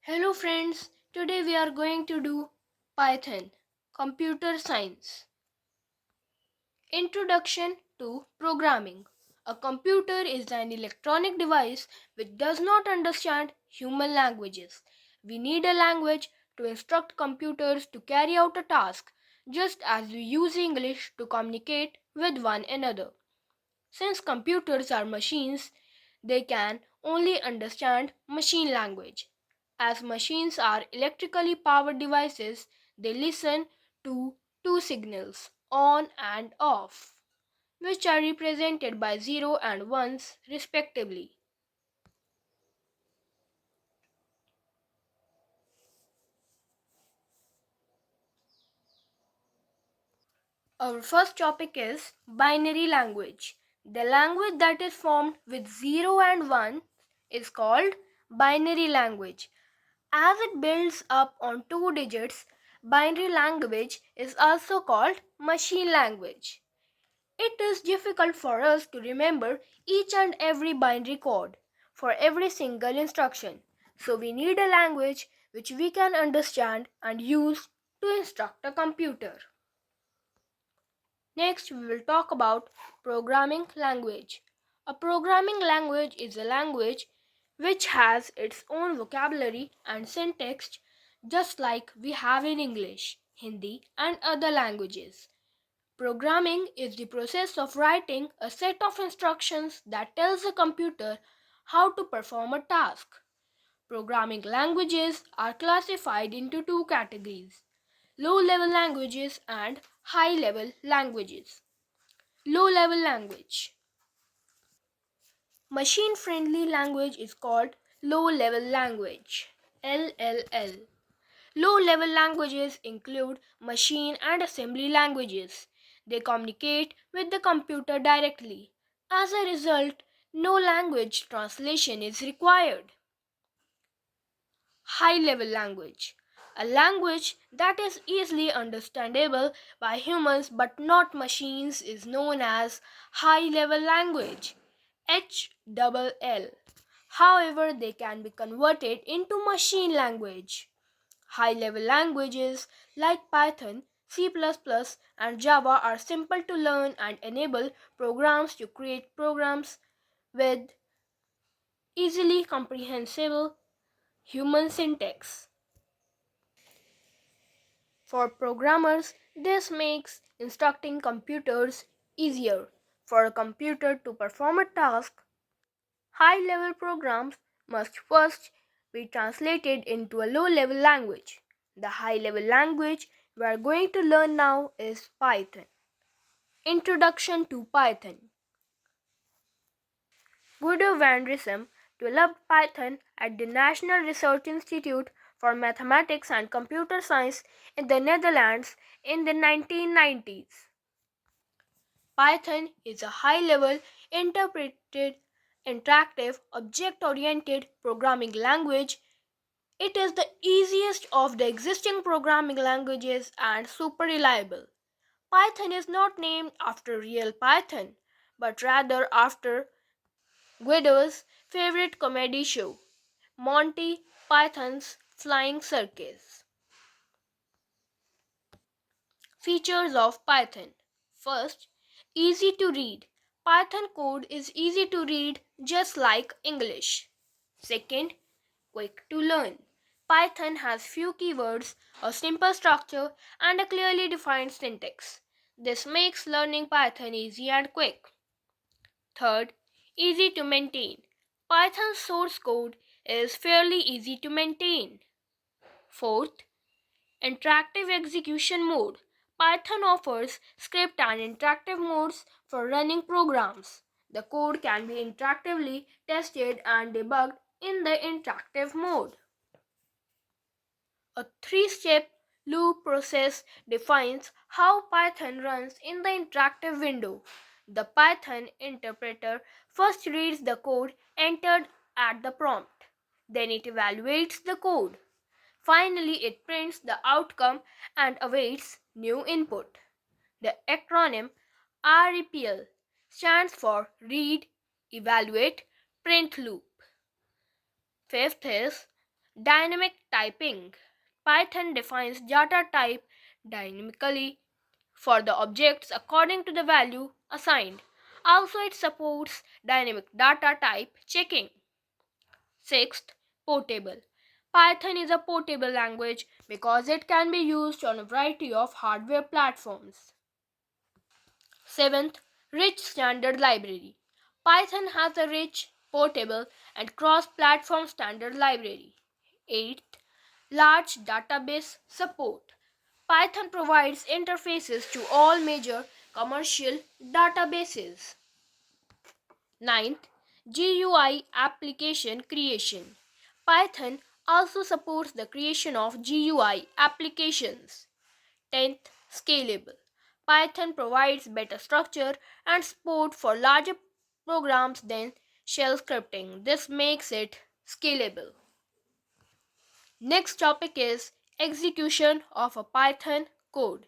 Hello friends, today we are going to do Python, Computer Science. Introduction to Programming. A computer is an electronic device which does not understand human languages. We need a language to instruct computers to carry out a task, just as we use English to communicate with one another. Since computers are machines, they can only understand machine language. As machines are electrically powered devices, they listen to two signals, on and off, which are represented by 0 and 1s respectively. Our first topic is binary language. The language that is formed with 0 and 1 is called binary language. As it builds up on two digits, binary language is also called machine language. It is difficult for us to remember each and every binary code for every single instruction. So we need a language which we can understand and use to instruct a computer. Next, we will talk about programming language. A programming language is a language which has its own vocabulary and syntax just like we have in English, Hindi, and other languages. Programming is the process of writing a set of instructions that tells a computer how to perform a task. Programming languages are classified into two categories: low level languages and high level languages. Low level language. Machine friendly language is called low level language, LLL. Low level languages include machine and assembly languages. They communicate with the computer directly. As a result, no language translation is required. High level language. A language that is easily understandable by humans but not machines is known as high level language, HLL. However, they can be converted into machine language. High level languages like Python, C++, and Java are simple to learn and enable programs to create programs with easily comprehensible human syntax. For programmers, this makes instructing computers easier. For a computer to perform a task, high-level programs must first be translated into a low-level language. The high-level language we are going to learn now is Python. Introduction to Python. Guido van Rossum developed Python at the National Research Institute for Mathematics and Computer Science in the Netherlands in the 1990s. Python is a high-level, interpreted, interactive, object-oriented programming language. It is the easiest of the existing programming languages and super reliable. Python is not named after real Python, but rather after Guido's favorite comedy show, Monty Python's Flying Circus. Features of Python. First, easy to read. Python code is easy to read just like English. Second, quick to learn. Python has few keywords, a simple structure, and a clearly defined syntax. This makes learning Python easy and quick. Third, easy to maintain. Python's source code is fairly easy to maintain. Fourth, interactive execution mode. Python offers script and interactive modes for running programs. The code can be interactively tested and debugged in the interactive mode. A three-step loop process defines how Python runs in the interactive window. The Python interpreter first reads the code entered at the prompt. Then it evaluates the code. Finally, it prints the outcome and awaits new input. The acronym REPL stands for Read, Evaluate, Print Loop. Fifth is Dynamic typing. Python defines data type dynamically for the objects according to the value assigned. Also, it supports dynamic data type checking. Sixth, portable. Python is a portable language because it can be used on a variety of hardware platforms. Seventh, rich standard library. Python has a rich, portable, and cross platform standard library. Eighth, large database support. Python provides interfaces to all major commercial databases. Ninth, GUI application creation. Python also supports the creation of GUI applications. 10th, scalable. Python provides better structure and support for larger programs than shell scripting. This makes it scalable. Next topic is execution of a Python code.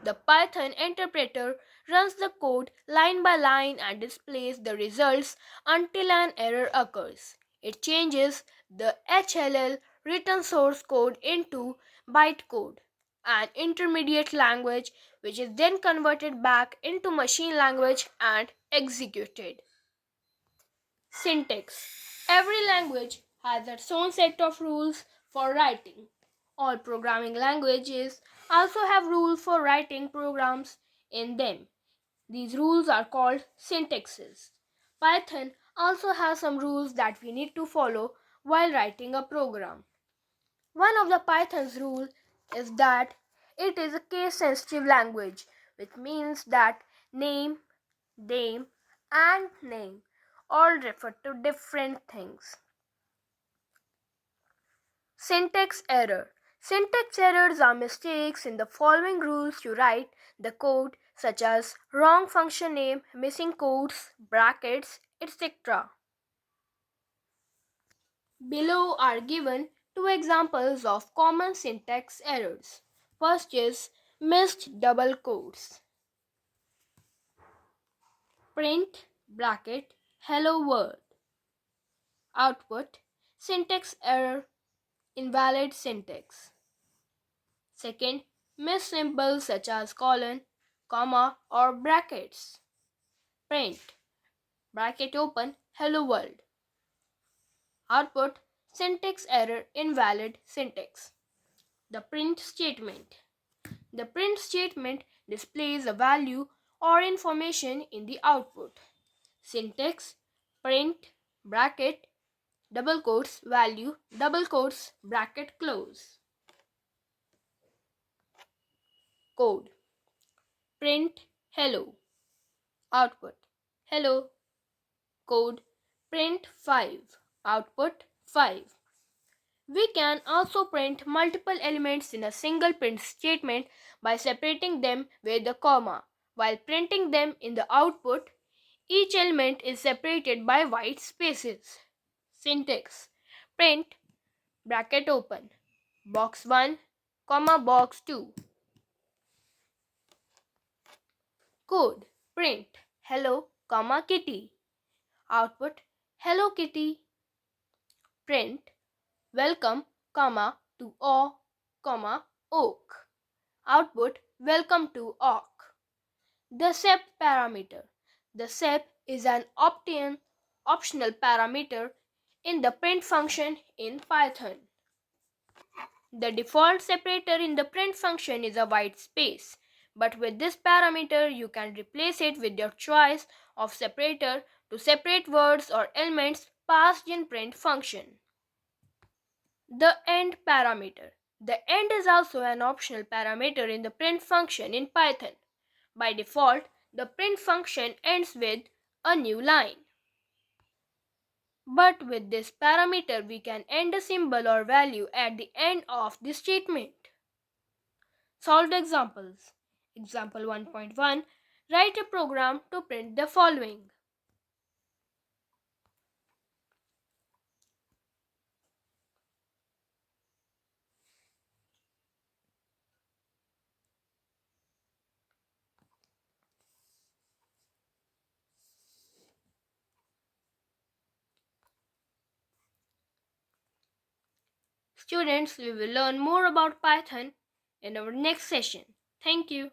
The Python interpreter runs the code line by line and displays the results until an error occurs. It changes the HLL written source code into bytecode, an intermediate language which is then converted back into machine language and executed. Syntax. Every language has its own set of rules for writing. All programming languages also have rules for writing programs in them. These rules are called syntaxes. Python also has some rules that we need to follow while writing a program. One of the Python's rules is that it is a case sensitive language, which means that name, dame, and name all refer to different things. Syntax error. Syntax errors are mistakes in the following rules to write the code, such as wrong function name, missing quotes, brackets, etc. Below are given two examples of common syntax errors. First is missed double quotes. Print bracket hello world. Output syntax error, invalid syntax. Second, missed symbols such as colon, comma, or brackets. Print bracket open hello world. Output syntax error, invalid syntax. The print statement. The print statement displays a value or information in the output. Syntax print bracket double quotes value double quotes bracket close. Code. Print hello. Output hello. Code. Print 5. Output 5. We can also print multiple elements in a single print statement by separating them with a comma. While printing them in the output, each element is separated by white spaces. Syntax. Print bracket open box 1, comma box 2. Code. Print hello, comma kitty. Output hello kitty. Print welcome, comma to comma oak. Output welcome to oak. The sep parameter. The sep is an optional parameter in the print function in Python. The default separator in the print function is a white space, but with this parameter you can replace it with your choice of separator to separate words or elements passed in print function. The end parameter. The end is also an optional parameter in the print function in Python. By default, the print function ends with a new line. But with this parameter, we can end a symbol or value at the end of the statement. Solved examples. Example 1.1. Write a program to print the following. Students, we will learn more about Python in our next session. Thank you.